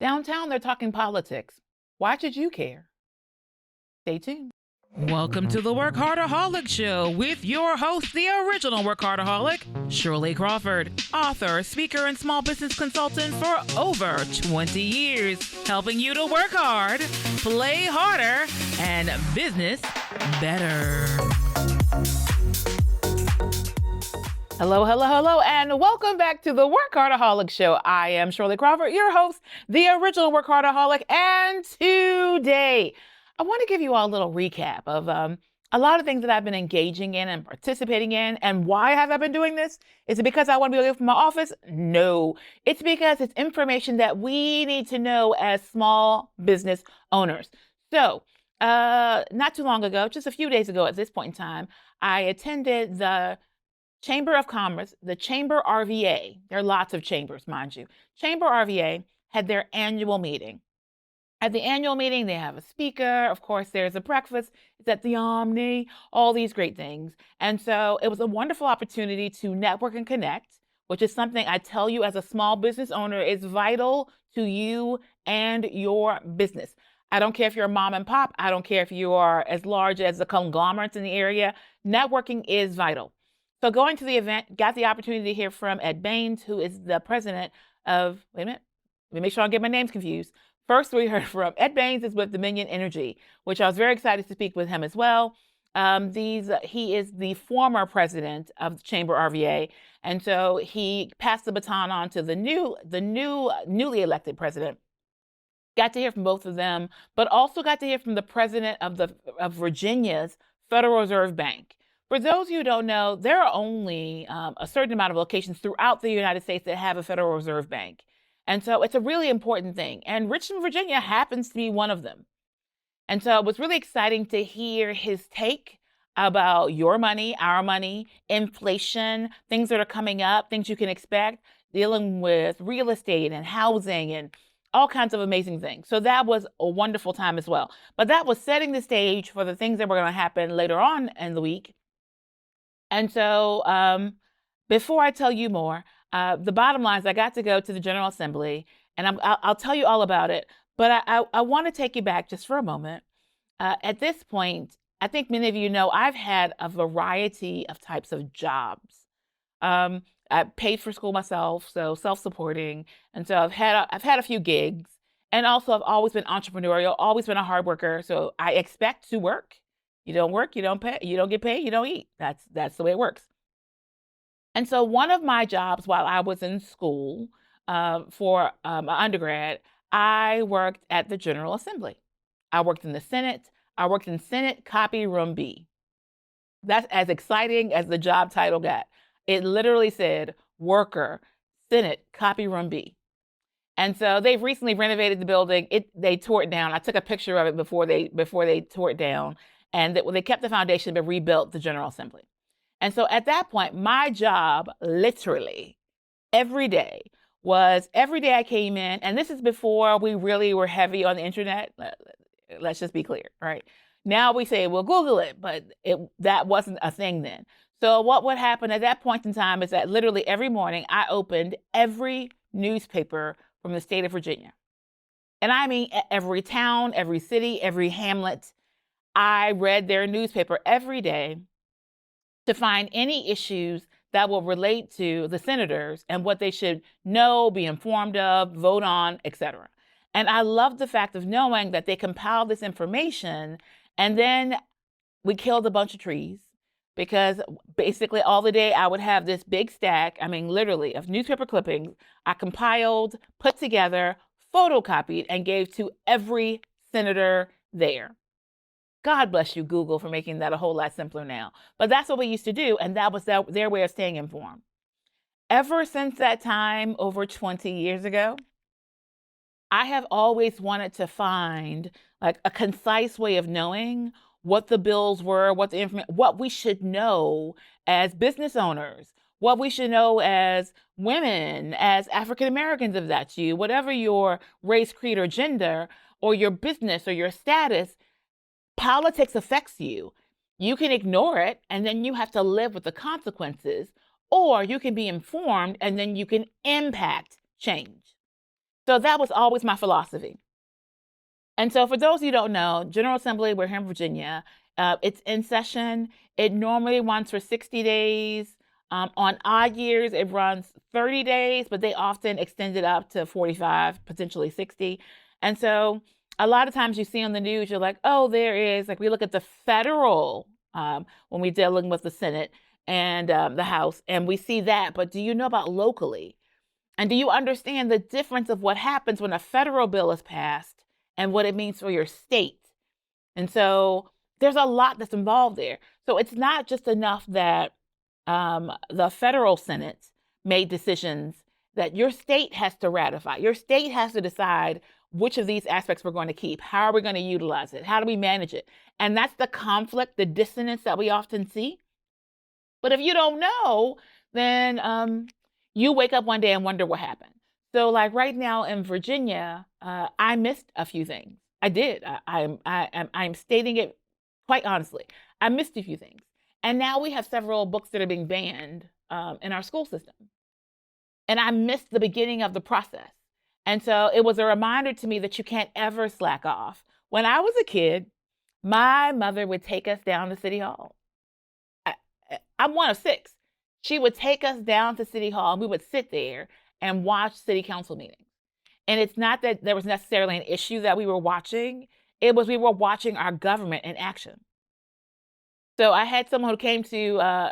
Downtown, they're talking politics. Why should you care? Stay tuned. Welcome to the WorkHARDAholic Show with your host, the original WorkHARDaholic, Shirley Crawford, author, speaker, and small business consultant for over 20 years, helping you to work hard, play harder, and business better. Hello, hello, hello, and welcome back to the WorkHARDAholic Show. I am Shirley Crawford, your host, the original WorkHARDaholic, and today I want to give you all a little recap of a lot of things that I've been engaging in and participating in. And why have I been doing this? Is it because I want to be away from my office? No, it's because it's information that we need to know as small business owners. So not too long ago, just a few days ago at this point in time, I attended the Chamber of Commerce, the Chamber RVA. There are lots of chambers, mind you. Chamber RVA had their annual meeting. At the annual meeting, they have a speaker. Of course, there's a breakfast. It's at the Omni, all these great things. And so it was a wonderful opportunity to network and connect, which is something I tell you as a small business owner is vital to you and your business. I don't care if you're a mom and pop. I don't care if you are as large as the conglomerates in the area. Networking is vital. So going to the event, got the opportunity to hear from Ed Baines, who is the president of, wait a minute, let me make sure I don't get my names confused. First, we heard from Ed Baines is with Dominion Energy, which I was very excited to speak with him as well. He is the former president of the Chamber RVA, and so he passed the baton on to the newly elected president. Got to hear from both of them, but also got to hear from the president of Virginia's Federal Reserve Bank. For those of you who don't know, there are only a certain amount of locations throughout the United States that have a Federal Reserve Bank. And so it's a really important thing. And Richmond, Virginia happens to be one of them. And so it was really exciting to hear his take about your money, our money, inflation, things that are coming up, things you can expect, dealing with real estate and housing and all kinds of amazing things. So that was a wonderful time as well. But that was setting the stage for the things that were going to happen later on in the week. And so before I tell you more, the bottom line is I got to go to the General Assembly, and I'll tell you all about it. But I want to take you back just for a moment. At this point, I think many of you know I've had a variety of types of jobs. I paid for school myself, so self-supporting. And so I've had a few gigs. And also I've always been entrepreneurial, always been a hard worker. So I expect to work. You don't work, you don't pay, you don't get paid, you don't eat. That's the way it works. And so one of my jobs while I was in school for my undergrad, I worked at the General Assembly. I worked in the Senate. I worked in Senate Copy Room B. That's as exciting as the job title got. It literally said worker, Senate Copy Room B. And so they've recently renovated the building. They tore it down. I took a picture of it before they tore it down. And they kept the foundation but rebuilt the General Assembly. And so at that point, my job literally every day I came in, and this is before we really were heavy on the internet. Let's just be clear, right? Now we say, well, Google it, but that wasn't a thing then. So what would happen at that point in time is that literally every morning I opened every newspaper from the state of Virginia. And I mean every town, every city, every hamlet. I read their newspaper every day to find any issues that will relate to the senators and what they should know, be informed of, vote on, etc. And I love the fact of knowing that they compiled this information, and then we killed a bunch of trees because basically all the day I would have this big stack, I mean literally, of newspaper clippings I compiled, put together, photocopied, and gave to every senator there. God bless you, Google, for making that a whole lot simpler now. But that's what we used to do, and that was their way of staying informed. Ever since that time, over 20 years ago, I have always wanted to find like a concise way of knowing what the bills were, what we should know as business owners, what we should know as women, as African Americans, if that's you, whatever your race, creed, or gender, or your business or your status. Politics affects you. You can ignore it, and then you have to live with the consequences, or you can be informed, and then you can impact change. So that was always my philosophy. And so for those of you who don't know, General Assembly, we're here in Virginia. It's in session. It normally runs for 60 days. On odd years, it runs 30 days, but they often extend it up to 45, potentially 60. And so a lot of times you see on the news, you're like, oh, there is, like we look at the federal, when we're dealing with the Senate and the House, and we see that. But do you know about locally? And do you understand the difference of what happens when a federal bill is passed and what it means for your state? And so there's a lot that's involved there. So it's not just enough that the federal Senate made decisions that your state has to ratify. Your state has to decide which of these aspects we're going to keep. How are we going to utilize it? How do we manage it? And that's the conflict, the dissonance that we often see. But if you don't know, then you wake up one day and wonder what happened. So like right now in Virginia, I missed a few things. I did. I'm stating it quite honestly. I missed a few things. And now we have several books that are being banned in our school system. And I missed the beginning of the process. And so it was a reminder to me that you can't ever slack off. When I was a kid, my mother would take us down to City Hall. I'm one of 6. She would take us down to City Hall and we would sit there and watch city council meetings. And it's not that there was necessarily an issue that we were watching. It was we were watching our government in action. So I had someone who came to,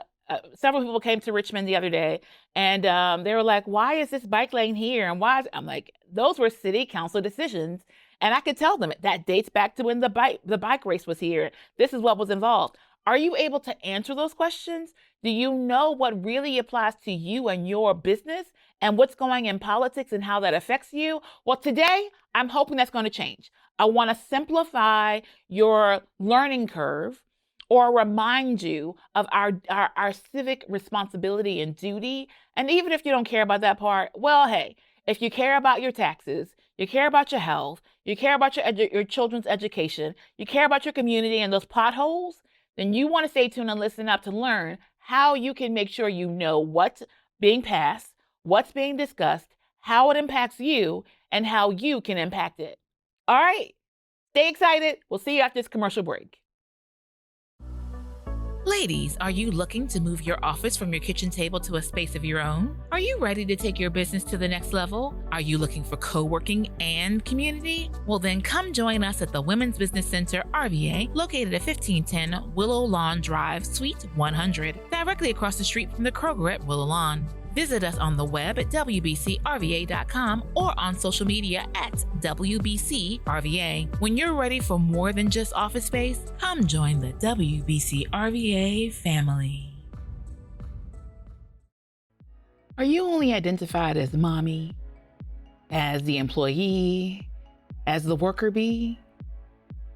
several people came to Richmond the other day, and they were like, why is this bike lane here? And why is, I'm like, those were city council decisions. And I could tell them that dates back to when the bike race was here. This is what was involved. Are you able to answer those questions? Do you know what really applies to you and your business and what's going in politics and how that affects you? Well, today, I'm hoping that's going to change. I want to simplify your learning curve or remind you of our civic responsibility and duty. And even if you don't care about that part, well, hey, if you care about your taxes, you care about your health, you care about your children's education, you care about your community and those potholes, then you want to stay tuned and listen up to learn how you can make sure you know what's being passed, what's being discussed, how it impacts you, and how you can impact it. All right, stay excited. We'll see you after this commercial break. Ladies, are you looking to move your office from your kitchen table to a space of your own? Are you ready to take your business to the next level? Are you looking for co-working and community? Well, then come join us at the Women's Business Center, RVA, located at 1510 Willow Lawn Drive, Suite 100, directly across the street from the Kroger at Willow Lawn. Visit us on the web at wbcrva.com or on social media at WBCRVA. When you're ready for more than just office space, come join the WBCRVA family. Are you only identified as mommy, as the employee, as the worker bee?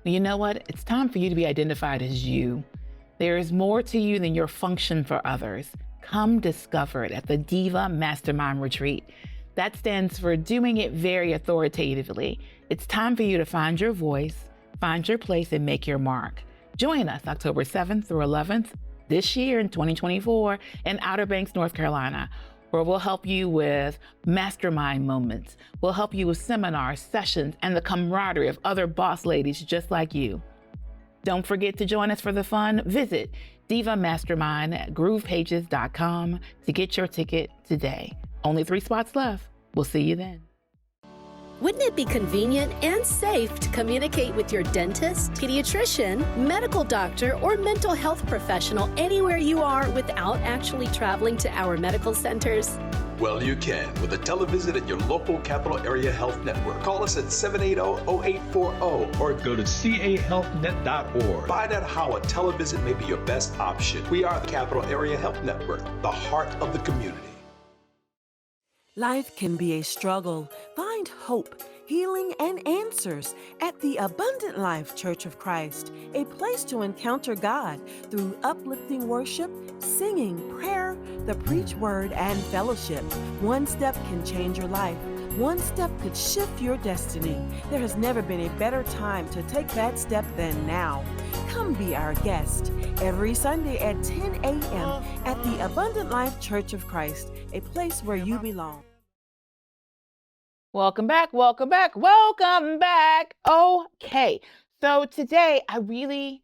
You know what? It's time for you to be identified as you. There is more to you than your function for others. Come discover it at the Diva Mastermind Retreat. That stands for doing it very authoritatively. It's time for you to find your voice, find your place, and make your mark. Join us October 7th through 11th this year in 2024 in Outer Banks, North Carolina, where we'll help you with mastermind moments. We'll help you with seminars, sessions, and the camaraderie of other boss ladies just like you. Don't forget to join us for the fun. Visit Diva Mastermind at groovepages.com to get your ticket today. Only 3 spots left. We'll see you then. Wouldn't it be convenient and safe to communicate with your dentist, pediatrician, medical doctor, or mental health professional anywhere you are without actually traveling to our medical centers? Well, you can with a televisit at your local Capital Area Health Network. Call us at 780-0840 or go to cahealthnet.org. Find out how a televisit may be your best option. We are the Capital Area Health Network, the heart of the community. Life can be a struggle. Find hope, healing, and answers at the Abundant Life Church of Christ, a place to encounter God through uplifting worship, singing, prayer, the preach word, and fellowship. One step can change your life. One step could shift your destiny. There has never been a better time to take that step than now. Come be our guest every Sunday at 10 a.m. at the Abundant Life Church of Christ, a place where you belong. Welcome back, welcome back, welcome back. Okay, so today I need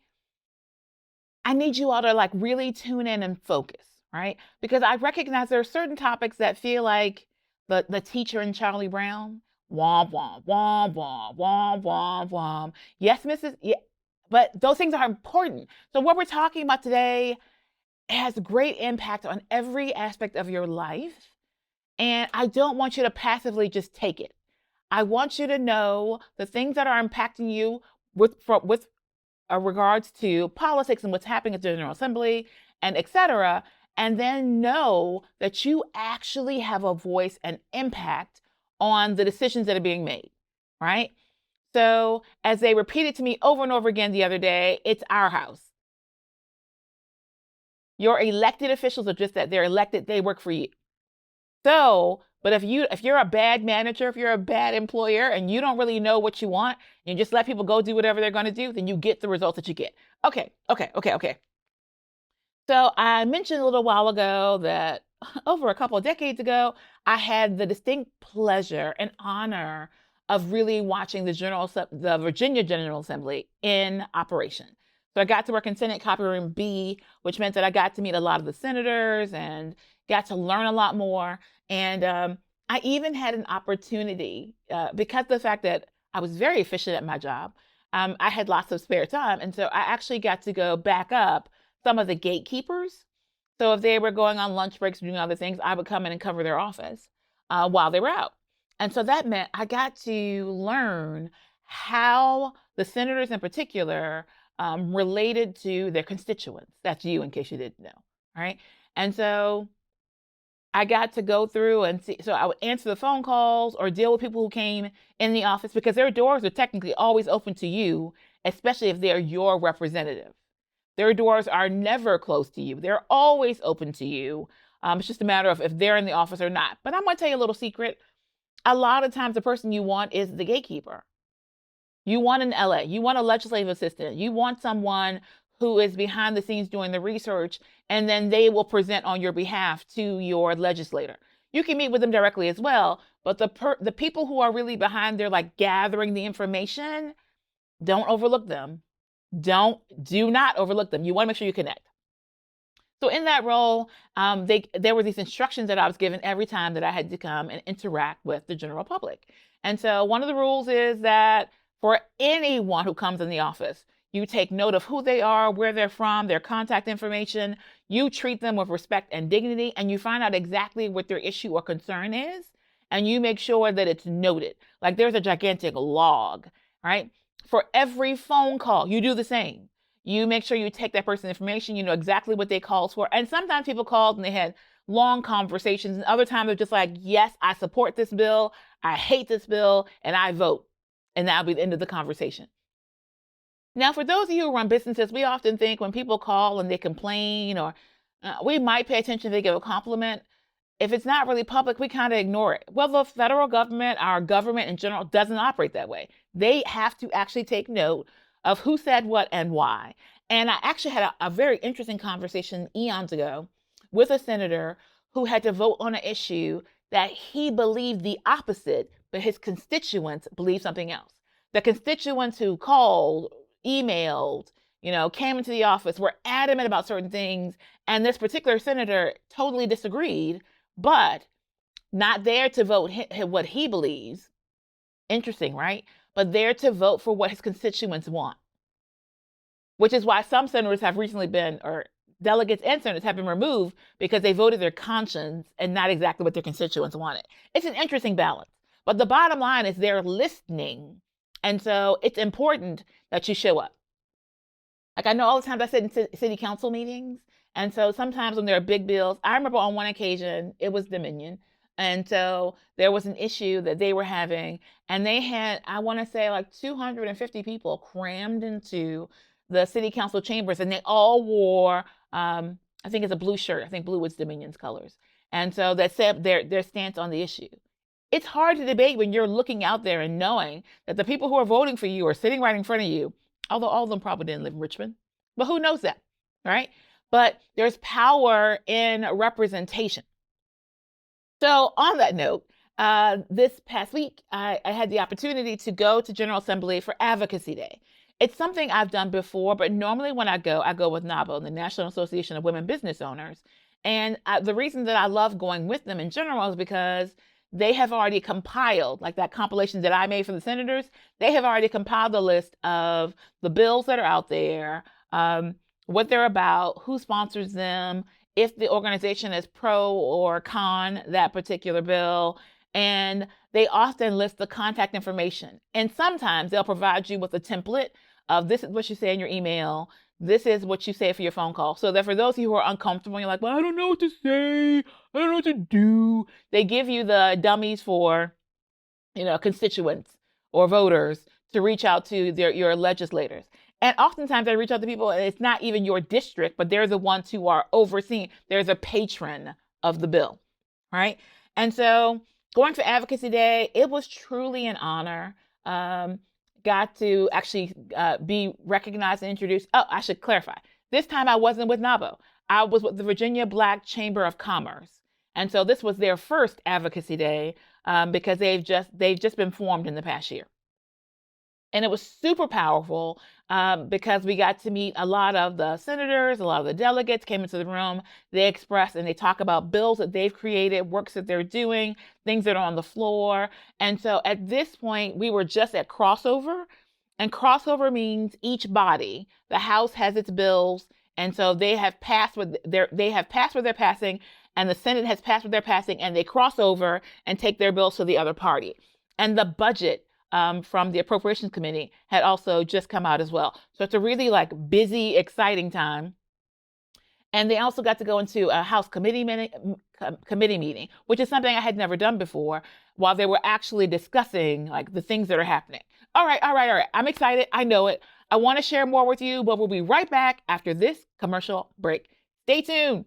you all to like really tune in and focus, right? Because I recognize there are certain topics that feel like the teacher in Charlie Brown. Womp, womp, womp, womp, womp, womp, womp. Yes, Mrs. Yeah, but those things are important. So what we're talking about today has great impact on every aspect of your life. And I don't want you to passively just take it. I want you to know the things that are impacting you with regards to politics and what's happening at the General Assembly and et cetera, and then know that you actually have a voice and impact on the decisions that are being made, right? So as they repeated to me over and over again the other day, it's our house. Your elected officials are just that. They're elected, they work for you. So, but if you're a bad manager, if you're a bad employer and you don't really know what you want, and you just let people go do whatever they're going to do, then you get the results that you get. Okay. So I mentioned a little while ago that over a couple of decades ago, I had the distinct pleasure and honor of really watching the Virginia General Assembly in operation. So I got to work in Senate Copy Room B, which meant that I got to meet a lot of the senators and got to learn a lot more. And I even had an opportunity, because of the fact that I was very efficient at my job, I had lots of spare time. And so I actually got to go back up some of the gatekeepers. So if they were going on lunch breaks, doing other things, I would come in and cover their office while they were out. And so that meant I got to learn how the senators in particular related to their constituents. That's you, in case you didn't know, right? And so I got to go through and see. So I would answer the phone calls or deal with people who came in the office, because their doors are technically always open to you, especially if they're your representative. Their doors are never closed to you. They're always open to you. It's just a matter of if they're in the office or not. But I'm going to tell you a little secret. A lot of times the person you want is the gatekeeper. You want an LA, you want a legislative assistant, you want someone who is behind the scenes doing the research, and then they will present on your behalf to your legislator. You can meet with them directly as well, but the people who are really behind there, like gathering the information, don't overlook them. Do not overlook them. You want to make sure you connect. So in that role, there were these instructions that I was given every time that I had to come and interact with the general public. And so one of the rules is that for anyone who comes in the office, you take note of who they are, where they're from, their contact information. You treat them with respect and dignity, and you find out exactly what their issue or concern is, and you make sure that it's noted. Like there's a gigantic log, right? For every phone call, you do the same. You make sure you take that person's information, you know exactly what they called for. And sometimes people called and they had long conversations, and other times they're just like, yes, I support this bill, I hate this bill, and I vote. And that'll be the end of the conversation. Now, for those of you who run businesses, we often think when people call and they complain, or we might pay attention if they give a compliment. If it's not really public, we kind of ignore it. Well, the federal government, our government in general, doesn't operate that way. They have to actually take note of who said what and why. And I actually had a very interesting conversation eons ago with a senator who had to vote on an issue that he believed the opposite, but his constituents believed something else. The constituents who called, emailed, came into the office, were adamant about certain things, and this particular senator totally disagreed, but not there to vote what he believes. Interesting, right? But there to vote for what his constituents want. Which is why some senators have recently been, or delegates and senators have been removed, because they voted their conscience and not exactly what their constituents wanted. It's an interesting balance. But the bottom line is they're listening. And so it's important that you show up. Like I know all the times I sit in city council meetings. And so sometimes when there are big bills, I remember on one occasion, it was Dominion. And so there was an issue that they were having, and they had, I want to say like 250 people crammed into the city council chambers, and they all wore, I think it's a blue shirt. I think blue was Dominion's colors. And so that said their stance on the issue. It's hard to debate when you're looking out there and knowing that the people who are voting for you are sitting right in front of you, although all of them probably didn't live in Richmond, but who knows that, right? But there's power in representation. So on that note, this past week, I had the opportunity to go to General Assembly for Advocacy Day. It's something I've done before, but normally when I go with NABO, the National Association of Women Business Owners. And the reason that I love going with them in general is because they have already compiled, like that compilation that I made for the senators, they have already compiled the list of the bills that are out there, what they're about, who sponsors them, if the organization is pro or con that particular bill. And they often list the contact information. And sometimes they'll provide you with a template of this is what you say in your email. This is what you say for your phone call. So that for those of you who are uncomfortable, you're like, well, I don't know what to say. I don't know what to do. They give you the dummies for, constituents or voters to reach out to your legislators. And oftentimes I reach out to people and it's not even your district, but they're the ones who are overseeing. There's a patron of the bill, right? And so going for Advocacy Day, it was truly an honor. Got to actually be recognized and introduced. Oh, I should clarify. This time I wasn't with NABO. I was with the Virginia Black Chamber of Commerce. And so this was their first Advocacy Day because they've just been formed in the past year. And it was super powerful because we got to meet a lot of the senators, a lot of the delegates came into the room. They expressed and they talk about bills that they've created, works that they're doing, things that are on the floor. And so at this point, we were just at crossover. And crossover means each body, the House has its bills. And so they have passed what they're passing, and the Senate has passed what they're passing, and they cross over and take their bills to the other party. And the budget from the Appropriations Committee had also just come out as well. So it's a really busy, exciting time. And they also got to go into a House committee meeting, which is something I had never done before, while they were actually discussing the things that are happening. All right. I'm excited. I know it. I want to share more with you, but we'll be right back after this commercial break. Stay tuned.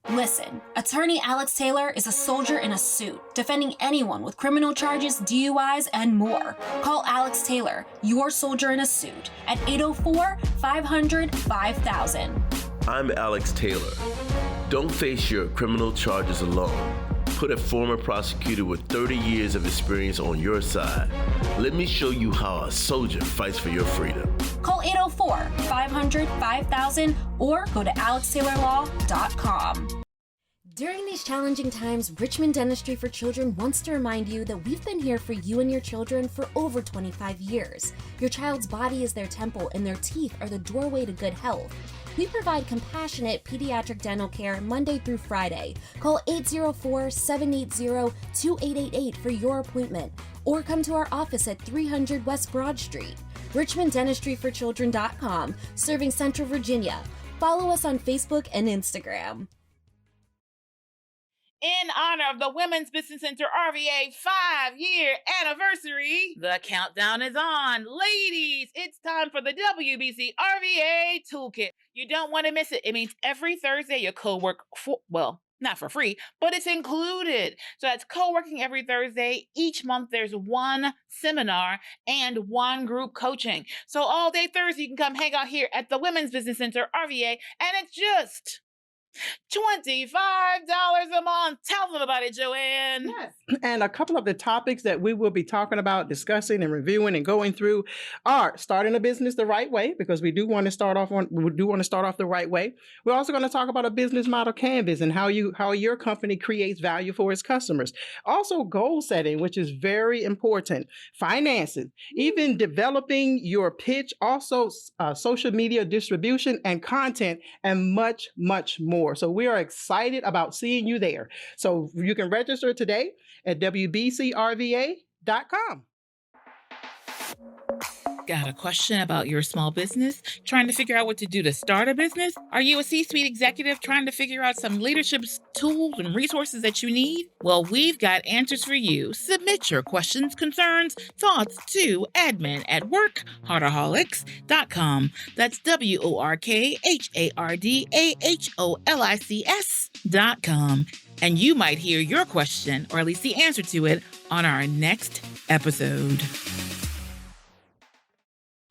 Listen, attorney Alex Taylor is a soldier in a suit, defending anyone with criminal charges, DUIs, and more. Call Alex Taylor, your soldier in a suit, at 804-500-5000. I'm Alex Taylor. Don't face your criminal charges alone. Put a former prosecutor with 30 years of experience on your side. Let me show you how a soldier fights for your freedom. Call 804-500-5000 or go to alextaylorlaw.com. During these challenging times, Richmond Dentistry for Children wants to remind you that we've been here for you and your children for over 25 years. Your child's body is their temple, and their teeth are the doorway to good health. We provide compassionate pediatric dental care Monday through Friday. Call 804-780-2888 for your appointment, or come to our office at 300 West Broad Street. RichmondDentistryForChildren.com, serving Central Virginia. Follow us on Facebook and Instagram. In honor of the Women's Business Center RVA 5-year anniversary, the countdown is on. Ladies, it's time for the WBC RVA Toolkit. You don't want to miss it. It means every Thursday you co-work not for free, but it's included. So that's co-working every Thursday. Each month there's one seminar and one group coaching. So all day Thursday you can come hang out here at the Women's Business Center RVA, and it's just $25 a month. Tell them about it, Joanne. Yes. And a couple of the topics that we will be talking about, discussing and reviewing and going through are starting a business the right way, because we do want to start off the right way. We're also going to talk about a business model canvas and how your company creates value for its customers. Also goal setting, which is very important. Finances, even developing your pitch, also social media distribution and content, and much, much more. So we are excited about seeing you there. So you can register today at WBCRVA.com. Got a question about your small business? Trying to figure out what to do to start a business? Are you a C-suite executive trying to figure out some leadership tools and resources that you need? Well, we've got answers for you. Submit your questions, concerns, thoughts to admin@WorkHARDaholics.com. That's WorkHARDaholics.com. And you might hear your question, or at least the answer to it, on our next episode.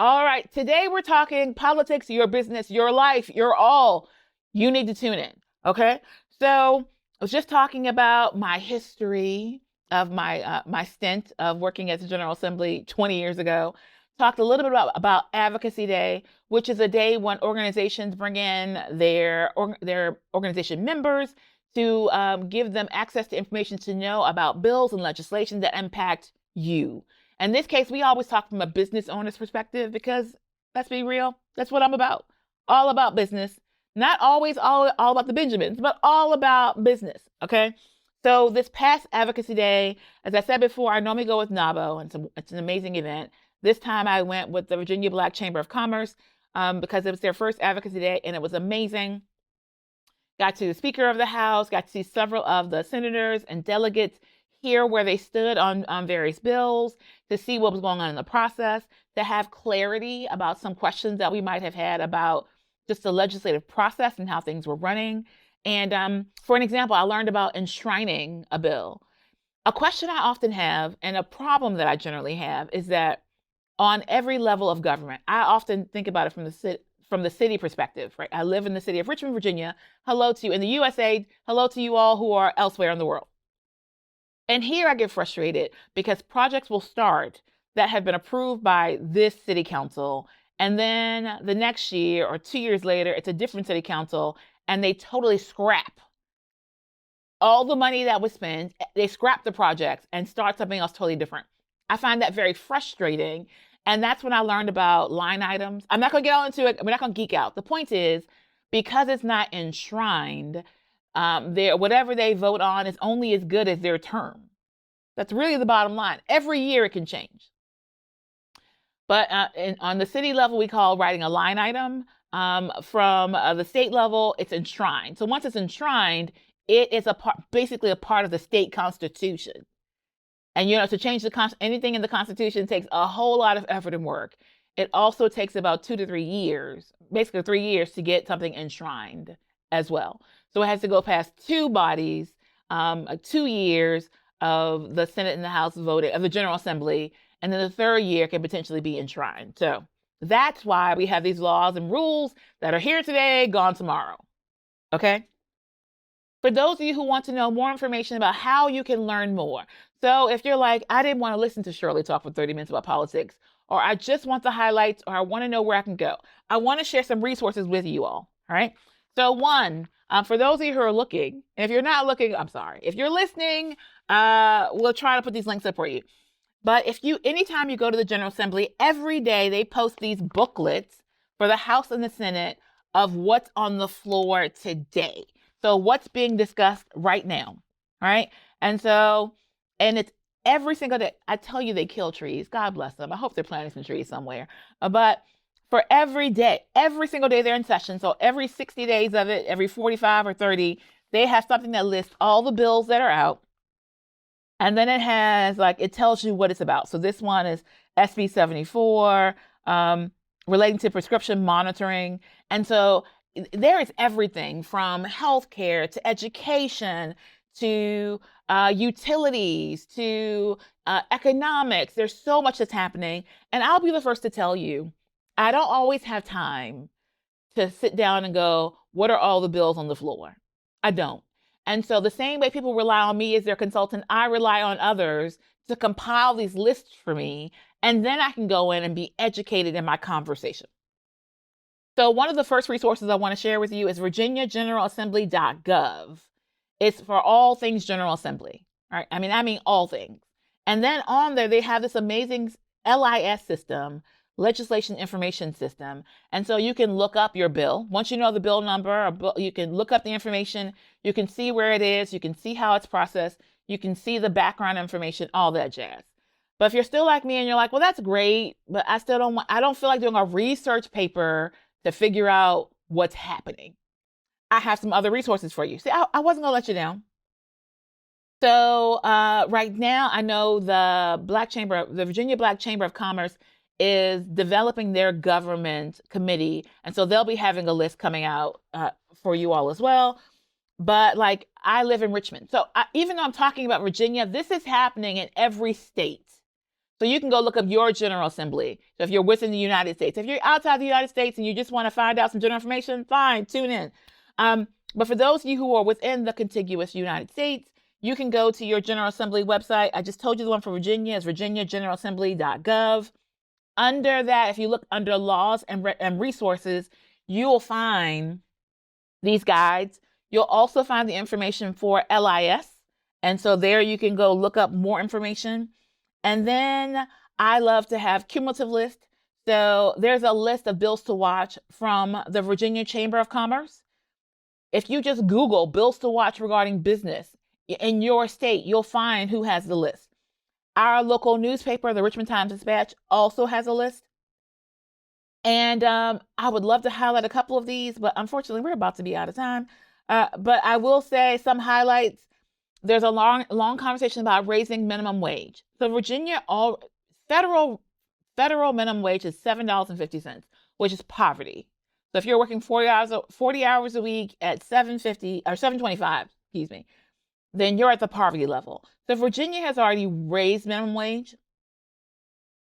All right, today we're talking politics, your business, your life, your all. You need to tune in, okay? So I was just talking about my history of my stint of working at the General Assembly 20 years ago, talked a little bit about Advocacy Day, which is a day when organizations bring in their organization members to give them access to information to know about bills and legislation that impact you. In this case, we always talk from a business owner's perspective because, let's be real, that's what I'm about. All about business. Not always all about the Benjamins, but all about business, okay? So this past Advocacy Day, as I said before, I normally go with NABO, and it's an amazing event. This time I went with the Virginia Black Chamber of Commerce because it was their first Advocacy Day, and it was amazing. Got to the Speaker of the House, got to see several of the senators and delegates hear where they stood on various bills, to see what was going on in the process, to have clarity about some questions that we might have had about just the legislative process and how things were running. And for an example, I learned about enshrining a bill. A question I often have, and a problem that I generally have, is that on every level of government, I often think about it from the city perspective, right? I live in the city of Richmond, Virginia. Hello to you in the USA. Hello to you all who are elsewhere in the world. And here I get frustrated because projects will start that have been approved by this city council, and then the next year or 2 years later, it's a different city council, and they totally scrap all the money that was spent. They scrap the projects and start something else totally different. I find that very frustrating. And that's when I learned about line items. I'm not going to get all into it. We're not going to geek out. The point is, because it's not enshrined, whatever they vote on is only as good as their term. That's really the bottom line. Every year it can change. But on the city level, we call writing a line item. From the state level, it's enshrined. So once it's enshrined, it is basically a part of the state constitution. And to change anything in the Constitution takes a whole lot of effort and work. It also takes about 2 to 3 years, basically 3 years, to get something enshrined as well. So it has to go past 2 bodies, 2 years of the Senate and the House voting, of the General Assembly, and then the 3rd year can potentially be enshrined. So that's why we have these laws and rules that are here today, gone tomorrow. Okay? For those of you who want to know more information about how you can learn more. So if you're like, I didn't want to listen to Shirley talk for 30 minutes about politics, or I just want the highlights, or I want to know where I can go, I want to share some resources with you all right? So one, for those of you who are looking, and if you're not looking, I'm sorry. If you're listening, we'll try to put these links up for you. But anytime you go to the General Assembly, every day they post these booklets for the House and the Senate of what's on the floor today. So what's being discussed right now, right? And it's every single day. I tell you, they kill trees. God bless them. I hope they're planting some trees somewhere. But for every day, every single day they're in session. So every 60 days of it, every 45 or 30, they have something that lists all the bills that are out. And then it tells you what it's about. So this one is SB 74, relating to prescription monitoring. And so there is everything from healthcare to education to utilities to economics. There's so much that's happening. And I'll be the first to tell you, I don't always have time to sit down and go, what are all the bills on the floor? I don't. And so the same way people rely on me as their consultant, I rely on others to compile these lists for me. And then I can go in and be educated in my conversation. So one of the first resources I want to share with you is virginiageneralassembly.gov. It's for all things General Assembly, right? I mean all things. And then on there, they have this amazing LIS system, Legislation Information System. And so you can look up your bill. Once you know the bill number, you can look up the information. You can see where it is. You can see how it's processed. You can see the background information, all that jazz. But if you're still like me and you're like, well, that's great, but I don't feel like doing a research paper to figure out what's happening. I have some other resources for you. See, I wasn't going to let you down. So right now, I know the Virginia Black Chamber of Commerce is developing their government committee. And so they'll be having a list coming out for you all as well. But I live in Richmond. So even though I'm talking about Virginia, this is happening in every state. So you can go look up your General Assembly. So if you're within the United States, if you're outside the United States and you just want to find out some general information, fine, tune in. But for those of you who are within the contiguous United States, you can go to your General Assembly website. I just told you the one for Virginia is virginiageneralassembly.gov. Under that, if you look under laws and resources, you will find these guides. You'll also find the information for LIS. And so there you can go look up more information. And then I love to have cumulative list. So there's a list of bills to watch from the Virginia Chamber of Commerce. If you just Google bills to watch regarding business in your state, you'll find who has the list. Our local newspaper, the Richmond Times-Dispatch, also has a list. And I would love to highlight a couple of these, but unfortunately, we're about to be out of time. But I will say some highlights. There's a long conversation about raising minimum wage. So Virginia, federal minimum wage is $7.50, which is poverty. So if you're working 40 hours a week at $7.50 or $7.25, excuse me, then you're at the poverty level. So Virginia has already raised minimum wage,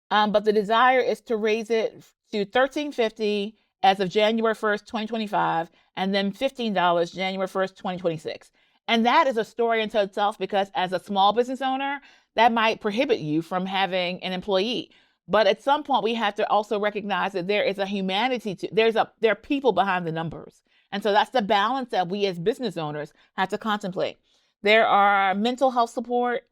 but the desire is to raise it to $13.50 as of January 1st, 2025, and then $15 January 1st, 2026. And that is a story unto itself, because as a small business owner, that might prohibit you from having an employee. But at some point, we have to also recognize that there is a humanity to, there are people behind the numbers. And so that's the balance that we as business owners have to contemplate. There are mental health support,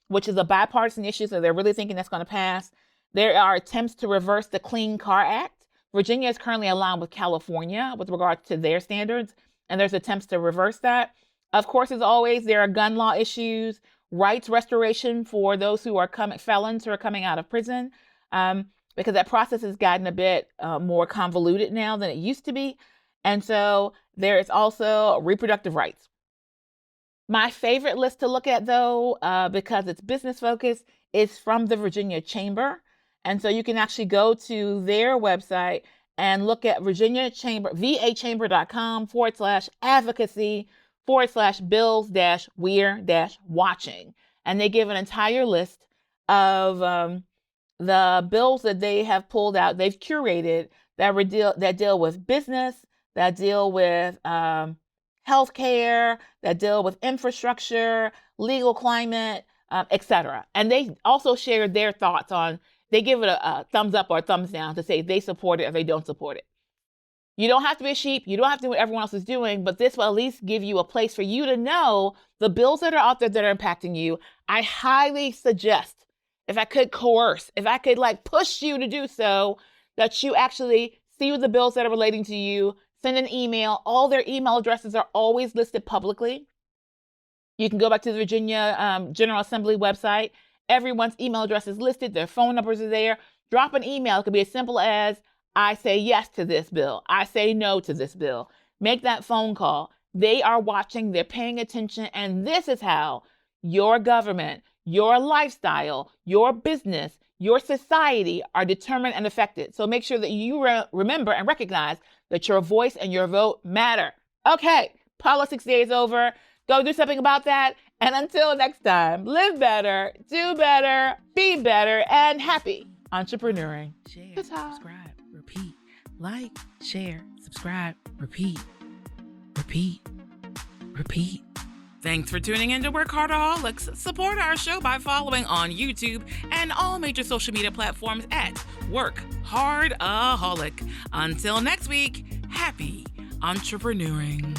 which is a bipartisan issue, so they're really thinking that's going to pass. There are attempts to reverse the Clean Car Act. Virginia is currently aligned with California with regard to their standards, and there's attempts to reverse that. Of course, as always, there are gun law issues, rights restoration for those who are felons who are coming out of prison, because that process has gotten a bit more convoluted now than it used to be. And so there is also reproductive rights. My favorite list to look at, though, because it's business focused, is from the Virginia Chamber. And so you can actually go to their website and look at Virginia Chamber, vachamber.com/advocacy/bills-we're-watching. And they give an entire list of the bills that they have pulled out, they've curated that deal with business, that deal with healthcare, that deal with infrastructure, legal climate, etc. And they also shared their thoughts on, they give it a thumbs up or a thumbs down to say they support it or they don't support it. You don't have to be a sheep. You don't have to do what everyone else is doing, but this will at least give you a place for you to know the bills that are out there that are impacting you. I highly suggest, if I could coerce, if I could push you to do so, that you actually see the bills that are relating to you, send an email. All their email addresses are always listed publicly. You can go back to the Virginia General Assembly website. Everyone's email address is listed. Their phone numbers are there. Drop an email. It could be as simple as, I say yes to this bill. I say no to this bill. Make that phone call. They are watching. They're paying attention. And this is how your government, your lifestyle, your business, your society are determined and affected. So make sure that you remember and recognize that your voice and your vote matter. Okay, politics day is over. Go do something about that. And until next time, live better, do better, be better, and happy entrepreneuring. Share, subscribe, repeat. Like, share, subscribe, repeat. Repeat. Repeat. Thanks for tuning in to WorkHARDaholics. Support our show by following on YouTube and all major social media platforms at WorkHARDaholic. Until next week, happy entrepreneuring.